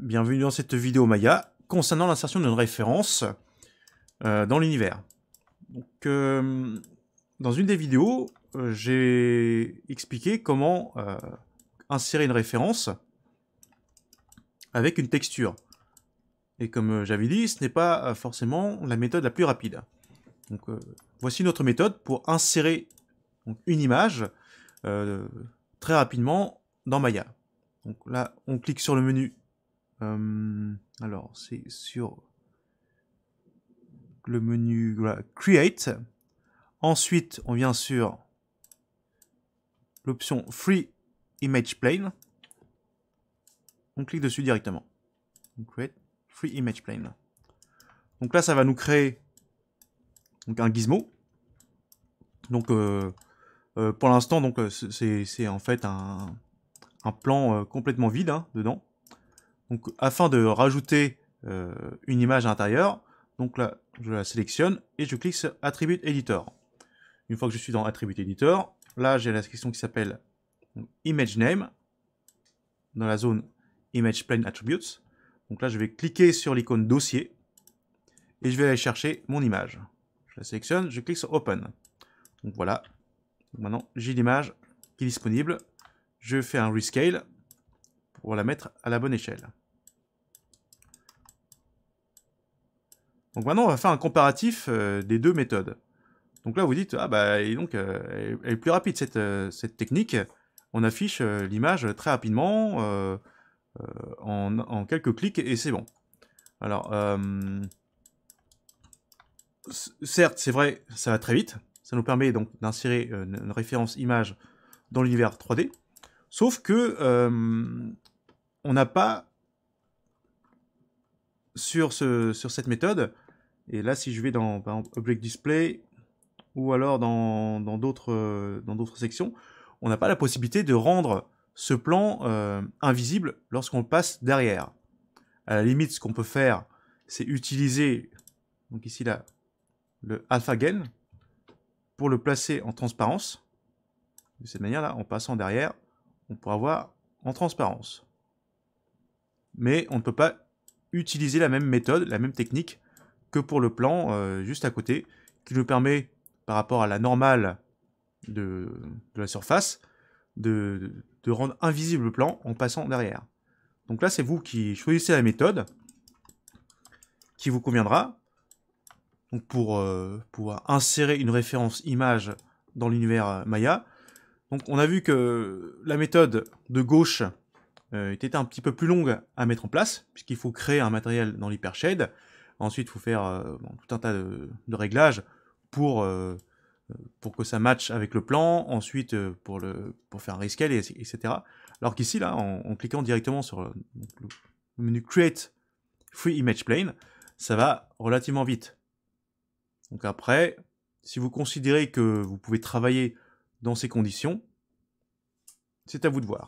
Bienvenue dans cette vidéo Maya concernant l'insertion d'une référence dans l'univers. Dans une des vidéos, j'ai expliqué comment insérer une référence avec une texture. Et comme j'avais dit, ce n'est pas forcément la méthode la plus rapide. Donc, voici notre méthode pour insérer une image très rapidement dans Maya. Donc là, on clique sur le menu. Alors, c'est sur le menu voilà, Create. Ensuite, on vient sur l'option Free Image Plane. On clique dessus directement. Donc, Create Free Image Plane. Donc là, ça va nous créer donc, un gizmo. Donc, pour l'instant, donc c'est en fait un plan complètement vide hein, dedans. Donc, afin de rajouter une image à l'intérieur, donc là, je la sélectionne et je clique sur Attribute Editor. Une fois que je suis dans Attribute Editor, là, j'ai la section qui s'appelle Image Name, dans la zone Image Plane Attributes. Donc là, je vais cliquer sur l'icône dossier et je vais aller chercher mon image. Je la sélectionne, je clique sur Open. Donc voilà. Donc maintenant, j'ai l'image qui est disponible. Je fais un rescale pour la mettre à la bonne échelle. Donc maintenant, on va faire un comparatif des deux méthodes. Donc là, vous dites, ah bah, et donc, elle est plus rapide cette technique. On affiche l'image très rapidement, en quelques clics, et c'est bon. Alors, certes, c'est vrai, ça va très vite. Ça nous permet donc d'insérer une référence image dans l'univers 3D. Sauf que on n'a pas sur cette méthode. Et là, si je vais dans par exemple, Object Display ou alors dans d'autres sections, on n'a pas la possibilité de rendre ce plan invisible lorsqu'on le passe derrière. À la limite, ce qu'on peut faire, c'est utiliser donc ici là, le Alpha Gain pour le placer en transparence. De cette manière-là, en passant derrière, on pourra voir en transparence. Mais on ne peut pas utiliser la même méthode, la même technique que pour le plan juste à côté, qui nous permet, par rapport à la normale de la surface, de rendre invisible le plan en passant derrière. Donc là, c'est vous qui choisissez la méthode qui vous conviendra. Donc pour pouvoir insérer une référence image dans l'univers Maya. Donc on a vu que la méthode de gauche était un petit peu plus longue à mettre en place, puisqu'il faut créer un matériel dans l'hypershade. Ensuite, il faut faire tout un tas de réglages pour que ça matche avec le plan. Ensuite, pour faire un rescale, etc. Alors qu'ici, là, en cliquant directement sur le menu Create Free Image Plane, ça va relativement vite. Donc après, si vous considérez que vous pouvez travailler dans ces conditions, c'est à vous de voir.